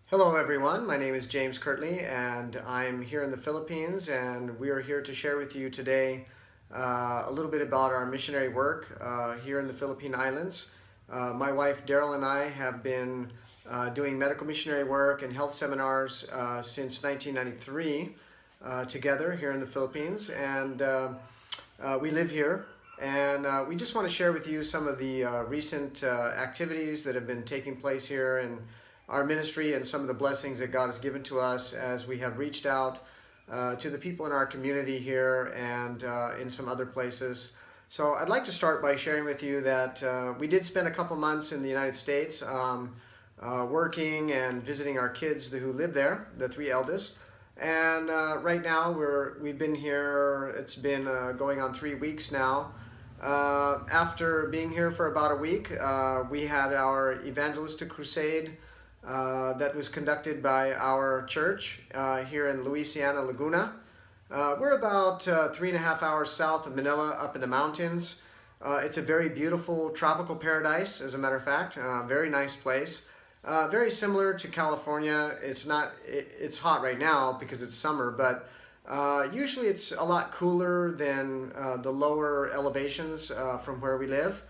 Hello everyone, my name is James Kirtley and I'm here in the Philippines, and we are here to share with you today a little bit about our missionary work here in the Philippine Islands. My wife Daryl and I have been doing medical missionary work and health seminars since 1993 together here in the Philippines, and we live here. And we just want to share with you some of the recent activities that have been taking place here in our ministry, and some of the blessings that God has given to us as we have reached out to the people in our community here and in some other places. So I'd like to start by sharing with you that we did spend a couple months in the United States working and visiting our kids who live there, the three eldest. And right now we've been here, it's been going on 3 weeks now. After being here for about a week, we had our evangelistic crusade that was conducted by our church here in Louisiana, Laguna. We're about 3.5 hours south of Manila, up in the mountains. It's a very beautiful tropical paradise, as a matter of fact. Very nice place. Very similar to California. It's hot right now because it's summer, but usually it's a lot cooler than the lower elevations from where we live.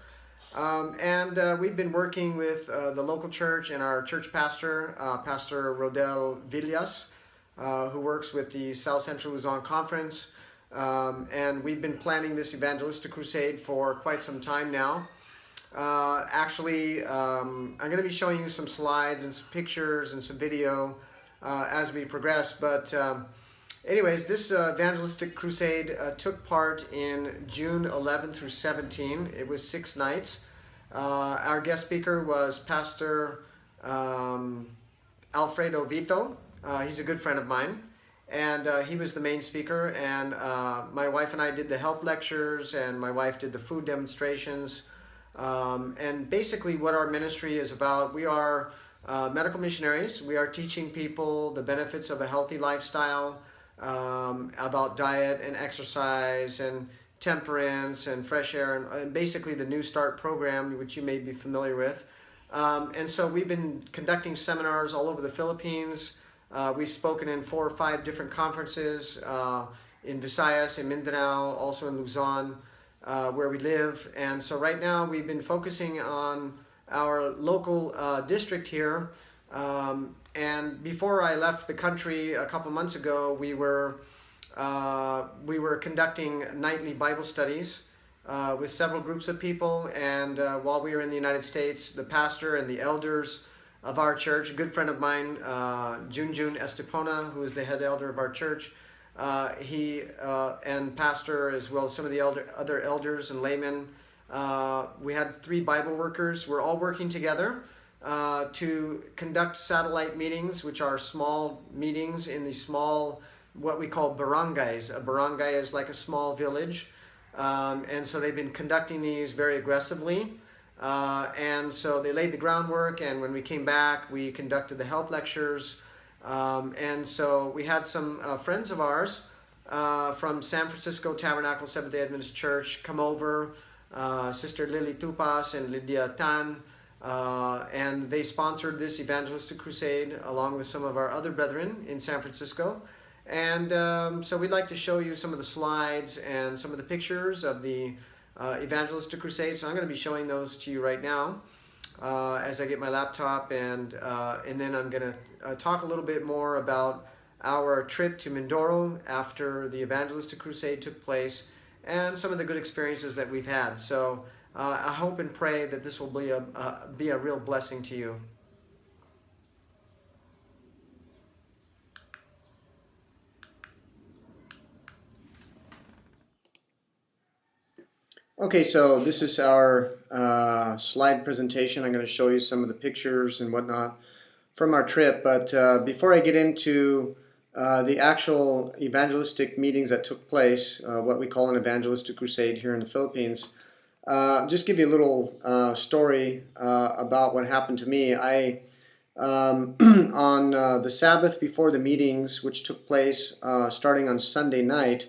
And we've been working with the local church and our church pastor, Pastor Rodel Villas, who works with the South Central Luzon Conference. And we've been planning this evangelistic crusade for quite some time now. I'm going to be showing you some slides and some pictures and some video as we progress. But anyways, this evangelistic crusade took part in June 11 through 17. It was 6 nights. Our guest speaker was Pastor Alfredo Vito. He's a good friend of mine, and he was the main speaker. And my wife and I did the health lectures, and my wife did the food demonstrations. And basically what our ministry is about, we are medical missionaries. We are teaching people the benefits of a healthy lifestyle, about diet and exercise and temperance and fresh air, and basically the New Start program, which you may be familiar with. And so we've been conducting seminars all over the Philippines. We've spoken in 4 or 5 different conferences in Visayas, in Mindanao, also in Luzon, where we live. And so right now we've been focusing on our local district here. And before I left the country a couple months ago, we were conducting nightly Bible studies with several groups of people. And while we were in the United States, the pastor and the elders of our church, a good friend of mine, Junjun Estepona, who is the head elder of our church, he and pastor, as well as some of the other elders and laymen, we had 3 Bible workers. We're all working together to conduct satellite meetings, which are small meetings in the small, what we call barangays. A barangay is like a small village. And so they've been conducting these very aggressively. And so they laid the groundwork, and when we came back, we conducted the health lectures. And so we had some friends of ours from San Francisco Tabernacle Seventh-day Adventist Church come over, Sister Lily Tupas and Lydia Tan, and they sponsored this evangelistic crusade along with some of our other brethren in San Francisco. And so we'd like to show you some of the slides and some of the pictures of the evangelistic crusade. So I'm going to be showing those to you right now as I get my laptop, and then I'm going to talk a little bit more about our trip to Mindoro after the evangelistic crusade took place, and some of the good experiences that we've had. So I hope and pray that this will be a real blessing to you. Okay, so this is our slide presentation. I'm going to show you some of the pictures and whatnot from our trip. But before I get into the actual evangelistic meetings that took place, what we call an evangelistic crusade here in the Philippines, just give you a little story about what happened to me. On the Sabbath before the meetings, which took place starting on Sunday night,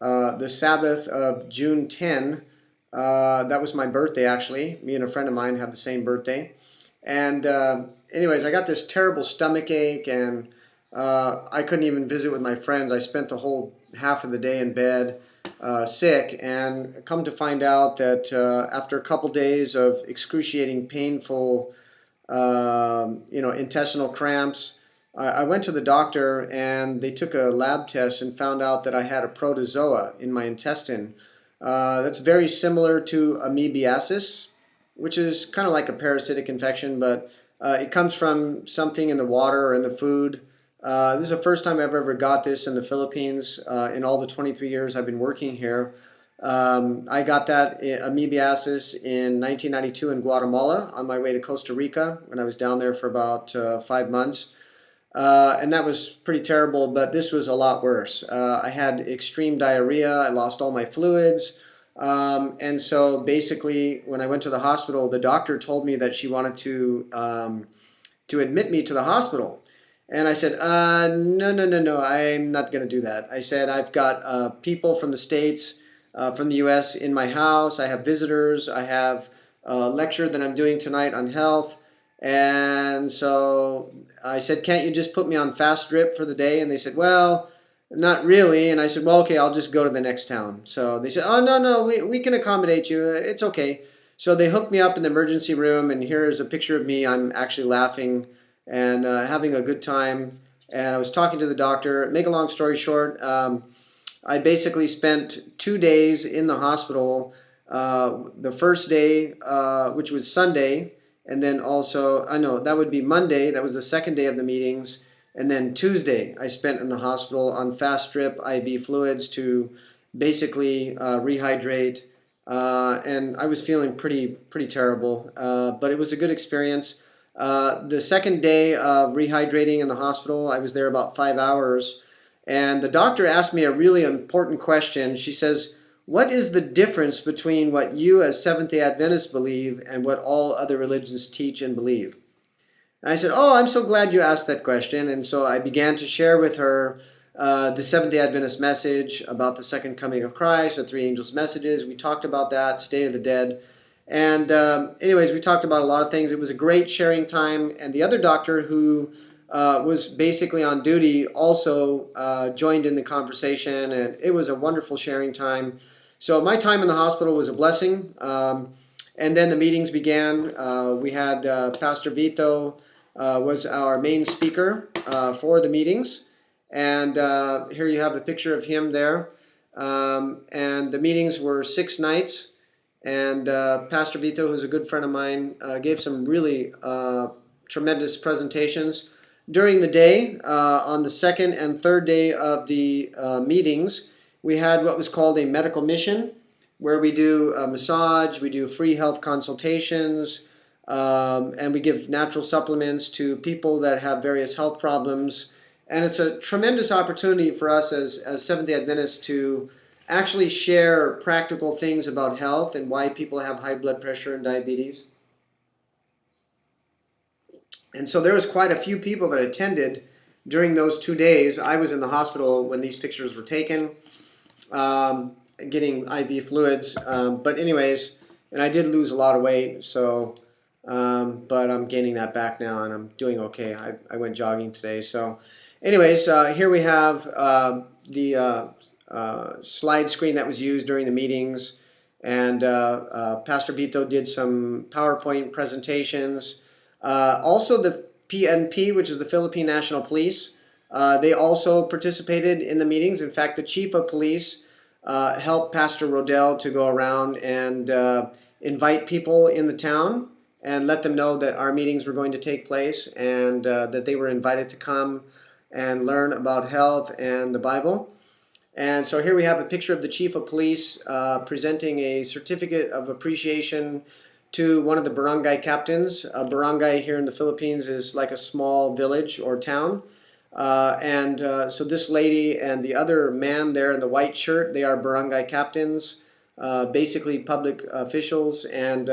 the Sabbath of June 10, that was my birthday actually. Me and a friend of mine have the same birthday. And anyways, I got this terrible stomach ache, and I couldn't even visit with my friends. I spent the whole half of the day in bed, sick, and come to find out that after a couple days of excruciating, painful, intestinal cramps, I went to the doctor, and they took a lab test and found out that I had a protozoa in my intestine. That's very similar to amoebiasis, which is kind of like a parasitic infection, but it comes from something in the water or in the food. This is the first time I've ever got this in the Philippines in all the 23 years I've been working here. I got that amoebiasis in 1992 in Guatemala on my way to Costa Rica when I was down there for about 5 months. And that was pretty terrible, but this was a lot worse. I had extreme diarrhea. I lost all my fluids. And so basically, when I went to the hospital, the doctor told me that she wanted to admit me to the hospital. And I said, no, no, no, no, I'm not going to do that. I said, I've got people from the States, from the U.S. in my house. I have visitors. I have a lecture that I'm doing tonight on health. And so I said, can't you just put me on fast drip for the day? And they said, well, not really. And I said, well, okay, I'll just go to the next town. So they said, oh, no, no, we can accommodate you. It's okay. So they hooked me up in the emergency room, and here's a picture of me. I'm actually laughing and having a good time. And I was talking to the doctor. Make a long story short, I basically spent 2 days in the hospital. The first day, which was Sunday, and then also, I know that would be Monday. That was the second day of the meetings. And then Tuesday, I spent in the hospital on fast drip IV fluids to basically rehydrate. And I was feeling pretty terrible, but it was a good experience. The second day of rehydrating in the hospital, I was there about 5 hours. And the doctor asked me a really important question. She says, what is the difference between what you as Seventh-day Adventists believe and what all other religions teach and believe? And I said, oh, I'm so glad you asked that question. And so I began to share with her the Seventh-day Adventist message about the second coming of Christ, the three angels' messages. We talked about that, state of the dead. And anyways, we talked about a lot of things. It was a great sharing time. And the other doctor who was basically on duty also joined in the conversation. And it was a wonderful sharing time. So my time in the hospital was a blessing. And then the meetings began. We had Pastor Vito was our main speaker for the meetings. And here you have a picture of him there. And the meetings were 6 nights. And Pastor Vito, who's a good friend of mine, gave some really tremendous presentations. During the day, on the second and third day of the meetings, we had what was called a medical mission, where we do a massage, we do free health consultations, and we give natural supplements to people that have various health problems. And it's a tremendous opportunity for us as Seventh-day Adventists to actually share practical things about health and why people have high blood pressure and diabetes. And so there was quite a few people that attended during those 2 days. I was in the hospital when these pictures were taken, getting IV fluids. But anyways, and I did lose a lot of weight, so but I'm gaining that back now, and I'm doing okay. I went jogging today. So anyways, here we have the slide screen that was used during the meetings. And Pastor Vito did some PowerPoint presentations. Also the PNP, which is the Philippine National Police, they also participated in the meetings. In fact, the Chief of Police helped Pastor Rodell to go around and invite people in the town and let them know that our meetings were going to take place, and that they were invited to come and learn about health and the Bible. And so here we have a picture of the Chief of Police presenting a certificate of appreciation to one of the barangay captains. A barangay here in the Philippines is like a small village or town. So this lady and the other man there in the white shirt, they are barangay captains, basically public officials. And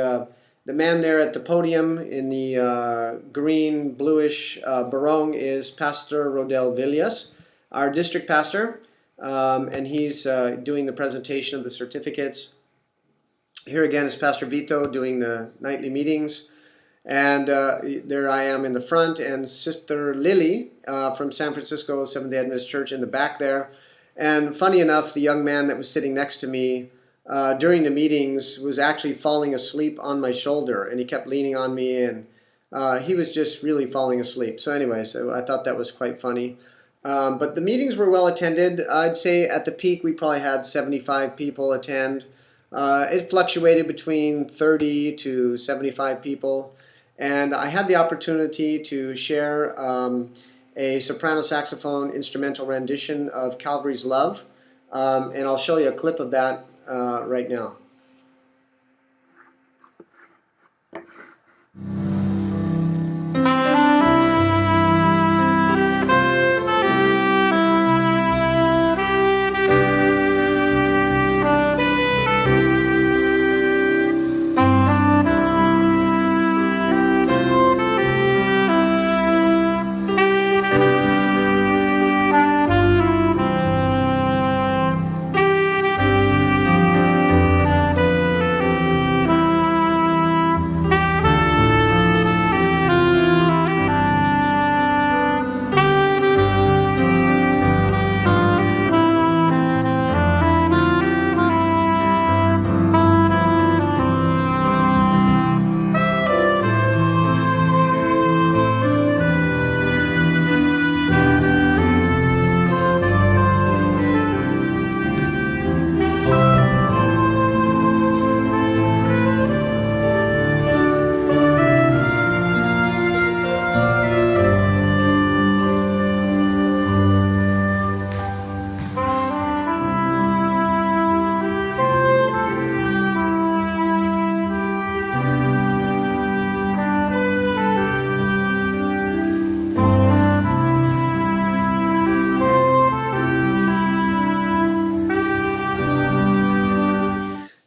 the man there at the podium in the green, bluish barong is Pastor Rodel Villas, our district pastor. And he's doing the presentation of the certificates. Here again is Pastor Vito doing the nightly meetings. And there I am in the front, and Sister Lily from San Francisco Seventh-day Adventist Church in the back there. And funny enough, the young man that was sitting next to me during the meetings was actually falling asleep on my shoulder, and he kept leaning on me, and he was just really falling asleep. So anyways, I thought that was quite funny. But the meetings were well attended. I'd say at the peak we probably had 75 people attend. It fluctuated between 30 to 75 people. And I had the opportunity to share a soprano saxophone instrumental rendition of Calvary's Love. And I'll show you a clip of that right now.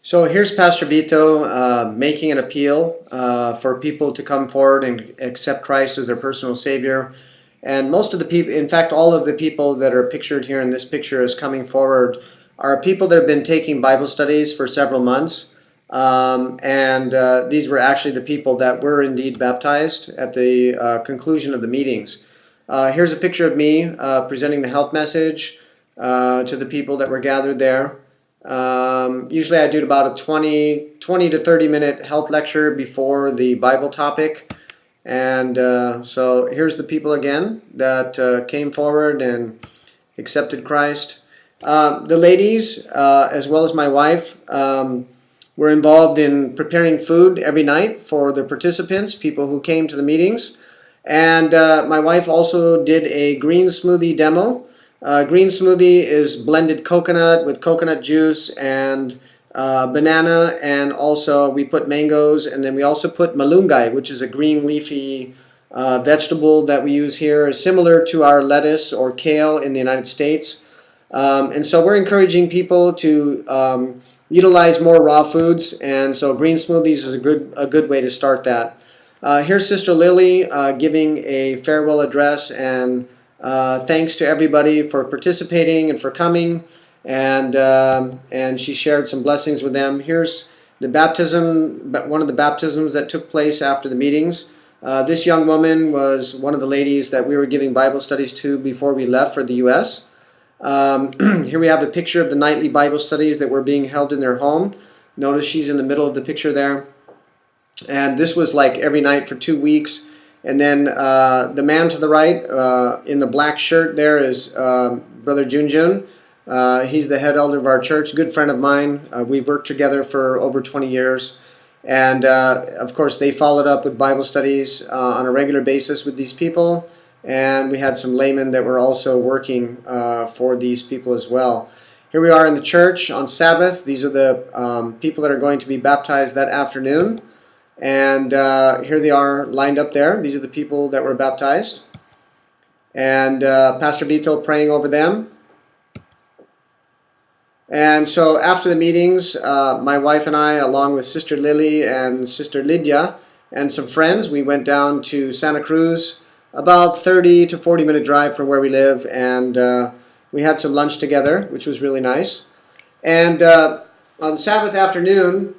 So here's Pastor Vito making an appeal for people to come forward and accept Christ as their personal Savior. And most of the people, in fact, all of the people that are pictured here in this picture as coming forward are people that have been taking Bible studies for several months. These were actually the people that were indeed baptized at the conclusion of the meetings. Here's a picture of me presenting the health message to the people that were gathered there. Usually I do about a 20 to 30 minute health lecture before the Bible topic. And so here's the people again that came forward and accepted Christ. The ladies, as well as my wife, were involved in preparing food every night for the participants, people who came to the meetings. And my wife also did a green smoothie demo. Green smoothie is blended coconut with coconut juice and banana, and also we put mangoes, and then we also put malunggay, which is a green leafy vegetable that we use here, similar to our lettuce or kale in the United States. And so we're encouraging people to utilize more raw foods, and so green smoothies is a good way to start that. Here's Sister Lily giving a farewell address, and thanks to everybody for participating and for coming, and she shared some blessings with them. Here's the baptism, one of the baptisms that took place after the meetings. This young woman was one of the ladies that we were giving Bible studies to before we left for the U.S. Here we have a picture of the nightly Bible studies that were being held in their home. Notice she's in the middle of the picture there. And this was like every night for 2 weeks. And then the man to the right in the black shirt there is Brother Junjun. He's the head elder of our church, good friend of mine. We've worked together for over 20 years. And of course, they followed up with Bible studies on a regular basis with these people. And we had some laymen that were also working for these people as well. Here we are in the church on Sabbath. These are the people that are going to be baptized that afternoon. And here they are lined up there. These are the people that were baptized. And Pastor Vito praying over them. And so after the meetings, my wife and I, along with Sister Lily and Sister Lydia and some friends, we went down to Santa Cruz, about 30 to 40 minute drive from where we live. And we had some lunch together, which was really nice. And on Sabbath afternoon,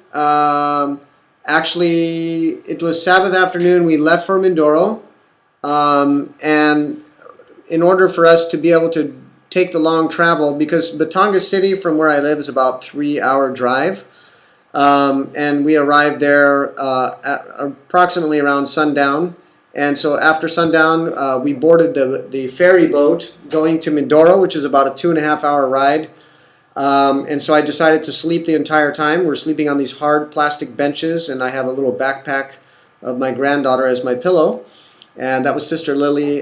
Actually, it was Sabbath afternoon. We left for Mindoro, and in order for us to be able to take the long travel, because Batangas City from where I live is about 3 hour drive, and we arrived there at approximately around sundown. And so after sundown, we boarded the ferry boat going to Mindoro, which is about a 2.5 hour ride. And so I decided to sleep the entire time. We're sleeping on these hard plastic benches, and I have a little backpack of my granddaughter as my pillow. And that was Sister Lily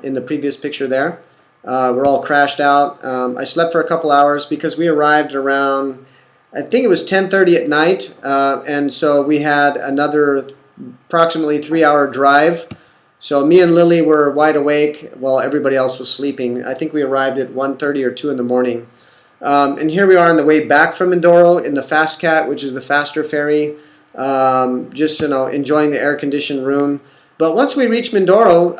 in the previous picture there. We're all crashed out. I slept for a couple hours because we arrived around, I think it was 10:30 at night. And so we had another approximately 3 hour drive. So me and Lily were wide awake while everybody else was sleeping. I think we arrived at 1:30 or 2 in the morning. And here we are on the way back from Mindoro in the Fast Cat, which is the faster ferry, just enjoying the air-conditioned room. But once we reached Mindoro,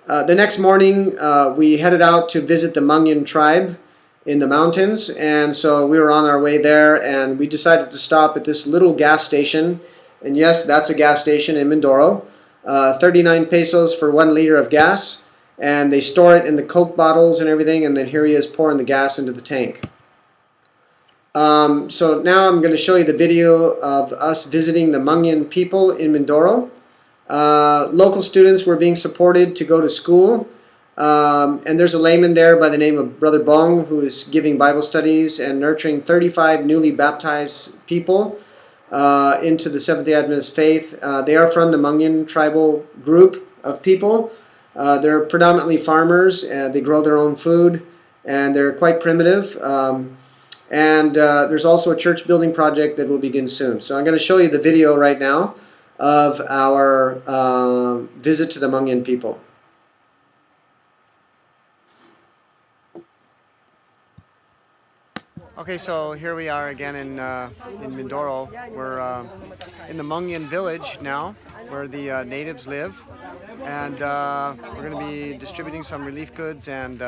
the next morning we headed out to visit the Mangyan tribe in the mountains, and so we were on our way there, and we decided to stop at this little gas station. And yes, that's a gas station in Mindoro. 39 pesos for 1 liter of gas. And they store it in the Coke bottles and everything, and then here he is pouring the gas into the tank. So now I'm going to show you the video of us visiting the Mangyan people in Mindoro. Local students were being supported to go to school, and there's a layman there by the name of Brother Bong who is giving Bible studies and nurturing 35 newly baptized people into the Seventh-day Adventist faith. They are from the Mangyan tribal group of people. They're predominantly farmers, and they grow their own food, and they're quite primitive. And there's also a church building project that will begin soon. So I'm going to show you the video right now of our visit to the Mangyan people. Okay, so here we are again in Mindoro. We're in the Mangyan village now, where the natives live. And we're going to be distributing some relief goods, and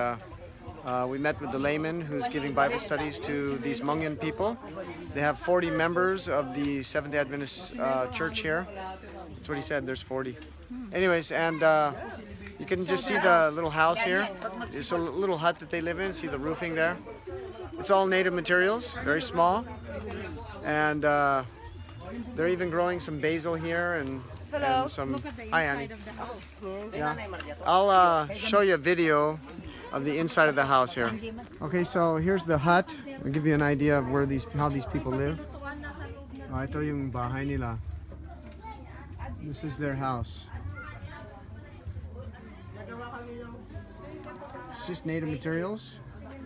we met with the layman who's giving Bible studies to these Mangyan people. They have 40 members of the Seventh-day Adventist church here. That's what he said, there's 40. Anyways, and you can just see the little house here. It's a little hut that they live in. See the roofing there? It's all native materials, very small. And they're even growing some basil here and some. Hi, Annie. Yeah, I'll show you a video of the inside of the house here. Okay, so here's the hut. I'll give you an idea of where how these people live. Ito yung bahay nila. This is their house. It's just native materials,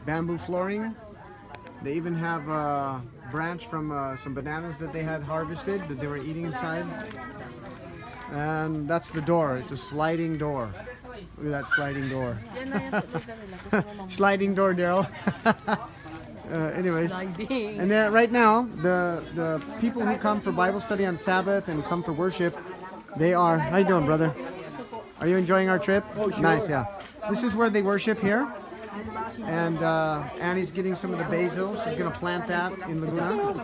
bamboo flooring. They even have a branch from some bananas that they had harvested that they were eating inside. And that's the door. It's a sliding door. Look at that sliding door. Sliding door, Daryl. Anyways, and then right now, the people who come for Bible study on Sabbath and come for worship, they are. How you doing, brother? Are you enjoying our trip? Oh, sure. Nice, yeah. This is where they worship here. And Annie's getting some of the basil. She's gonna plant that in Laguna.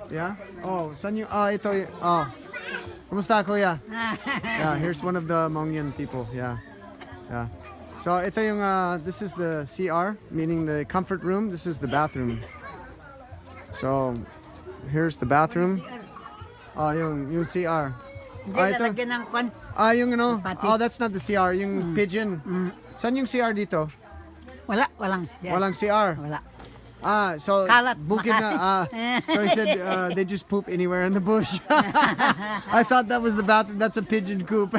Yeah. Oh, saan yung? Ito. Oh. Kumusta, kuya? Yeah. Here's one of the Mangyan people. Yeah. Yeah. So ito yung. This is the CR, meaning the comfort room. This is the bathroom. So here's the bathroom. Oh, yung CR. Yung ano? Oh, that's not the CR. Yung pigeon. Saan yung CR dito? Walang CR. Walang CR? Wala. So Kalat. bukid na. So he said they just poop anywhere in the bush. I thought that was the bathroom. That's a pigeon coop.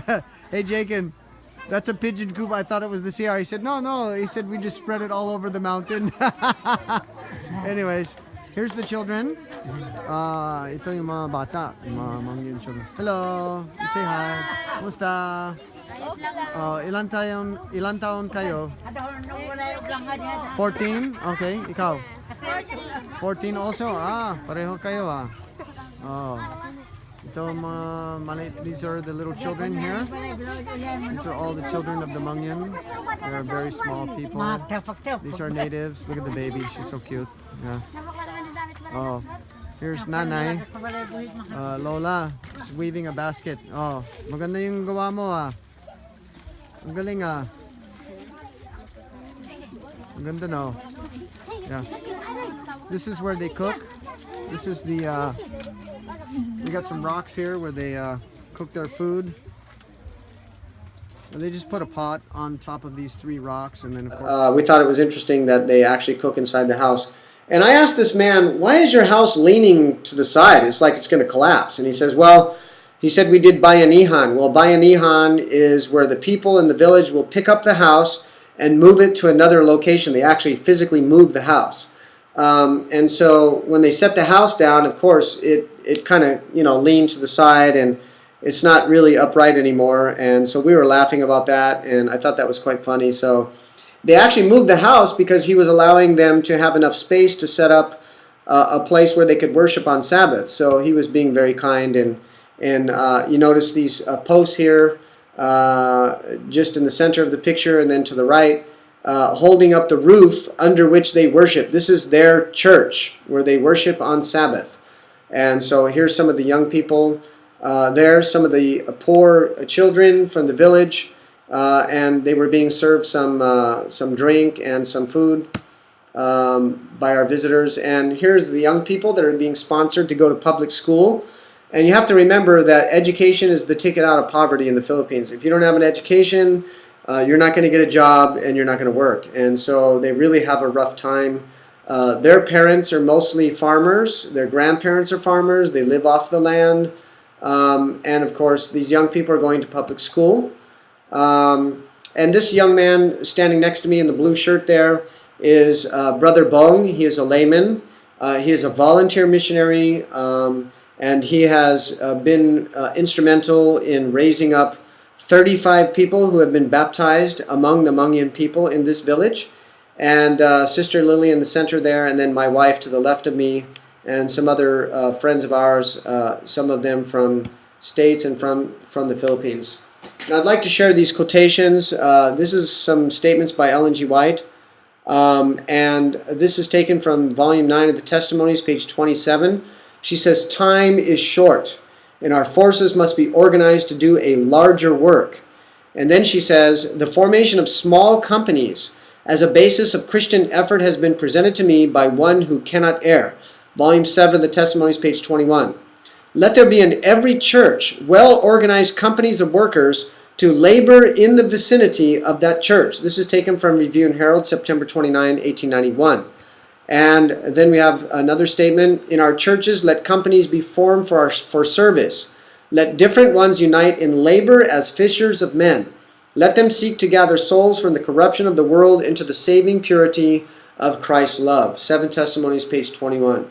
Hey, Jacob, that's a pigeon coop. I thought it was the CR. He said, no. He said, we just spread it all over the mountain. Anyways, here's the children. Ito yung mga bata. Yung mga Mangyan children. Hello. Say hi. Kumusta? Ilan taon kayo? 14? Okay, ikaw? 14 also? Pareho kayo Oh. Ito mga maliit. These are the little children here. These are all the children of the Mangyan. They are very small people. These are natives. Look at the baby. She's so cute. Yeah. Oh. Here's Nanay. Lola is weaving a basket. Oh, maganda yung gawa mo ah. Ang galing ah. Ang ganda no. Yeah. This is where they cook. This is the, we got some rocks here where they cook their food. They just put a pot on top of these 3 rocks, and then of course we thought it was interesting that they actually cook inside the house. And I asked this man, why is your house leaning to the side? It's like it's going to collapse. And he says, well, he said we did bayanihan. Well, bayanihan is where the people in the village will pick up the house and move it to another location. They actually physically move the house. And so when they set the house down, of course, it kind of, leaned to the side, and it's not really upright anymore. And so we were laughing about that, and I thought that was quite funny. So they actually moved the house because he was allowing them to have enough space to set up a place where they could worship on Sabbath. So he was being very kind, and you notice these posts here just in the center of the picture, and then to the right, holding up the roof under which they worship. This is their church where they worship on Sabbath. And so here's some of the young people there, some of the poor children from the village, and they were being served some drink and some food by our visitors. And here's the young people that are being sponsored to go to public school. And you have to remember that education is the ticket out of poverty in the Philippines. If you don't have an education, you're not going to get a job, and you're not going to work. And so they really have a rough time. Their parents are mostly farmers. Their grandparents are farmers. They live off the land. And of course, these young people are going to public school. And this young man standing next to me in the blue shirt there is Brother Bong. He is a layman. He is a volunteer missionary, and he has been instrumental in raising up 35 people who have been baptized among the Hmongian people in this village. And Sister Lily in the center there, and then my wife to the left of me, and some other friends of ours, some of them from states and from the Philippines. Now I'd like to share these quotations. This is some statements by Ellen G. White, and this is taken from Volume 9 of the Testimonies, page 27. She says, "Time is short, and our forces must be organized to do a larger work." And then she says, "The formation of small companies as a basis of Christian effort has been presented to me by one who cannot err." Volume 7 of the Testimonies, page 21. "Let there be in every church well-organized companies of workers to labor in the vicinity of that church." This is taken from Review and Herald, September 29, 1891. And then we have another statement. "In our churches, let companies be formed for service. Let different ones unite in labor as fishers of men. Let them seek to gather souls from the corruption of the world into the saving purity of Christ's love." 7 Testimonies, page 21.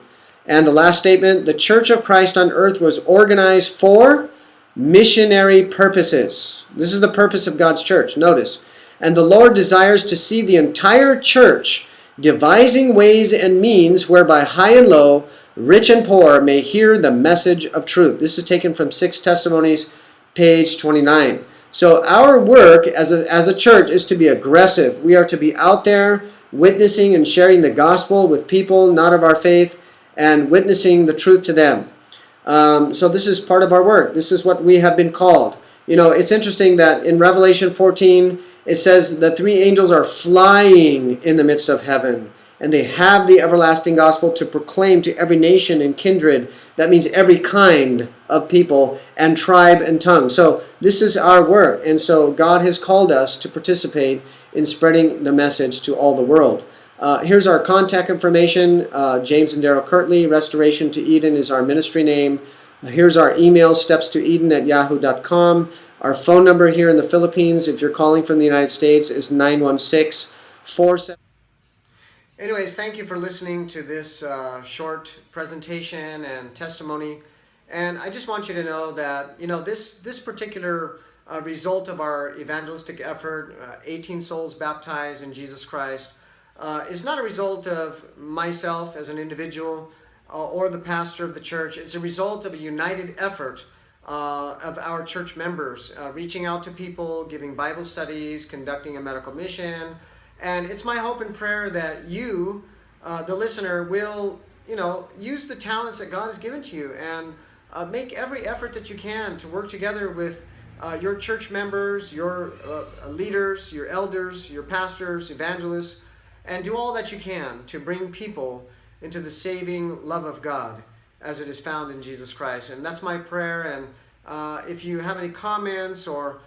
And the last statement, "The Church of Christ on earth was organized for missionary purposes." This is the purpose of God's church. Notice. "And the Lord desires to see the entire church devising ways and means whereby high and low, rich and poor may hear the message of truth." This is taken from 6 Testimonies, page 29. So our work as a church is to be aggressive. We are to be out there witnessing and sharing the gospel with people not of our faith, and witnessing the truth to them. So this is part of our work. This is what we have been called. It's interesting that in Revelation 14, it says the 3 angels are flying in the midst of heaven, and they have the everlasting gospel to proclaim to every nation and kindred. That means every kind of people and tribe and tongue. So this is our work, and so God has called us to participate in spreading the message to all the world. Here's our contact information. James and Daryl Kirtley. Restoration to Eden is our ministry name. Here's our email, stepstoeden@yahoo.com. Our phone number here in the Philippines, if you're calling from the United States, is 916-47. Anyways, thank you for listening to this short presentation and testimony. And I just want you to know that, this particular result of our evangelistic effort, 18 souls baptized in Jesus Christ, is not a result of myself as an individual or the pastor of the church. It's a result of a united effort of our church members reaching out to people, giving Bible studies, conducting a medical mission. And it's my hope and prayer that you, the listener, will use the talents that God has given to you, and make every effort that you can to work together with your church members, your leaders, your elders, your pastors, evangelists, and do all that you can to bring people into the saving love of God as it is found in Jesus Christ. And that's my prayer. And if you have any comments, or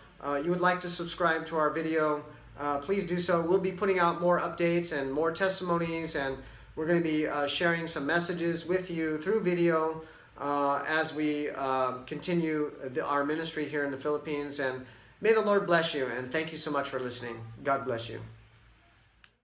you would like to subscribe to our video, please do so. We'll be putting out more updates and more testimonies, and we're going to be sharing some messages with you through video as we continue our ministry here in the Philippines. And may the Lord bless you, and thank you so much for listening. God bless you.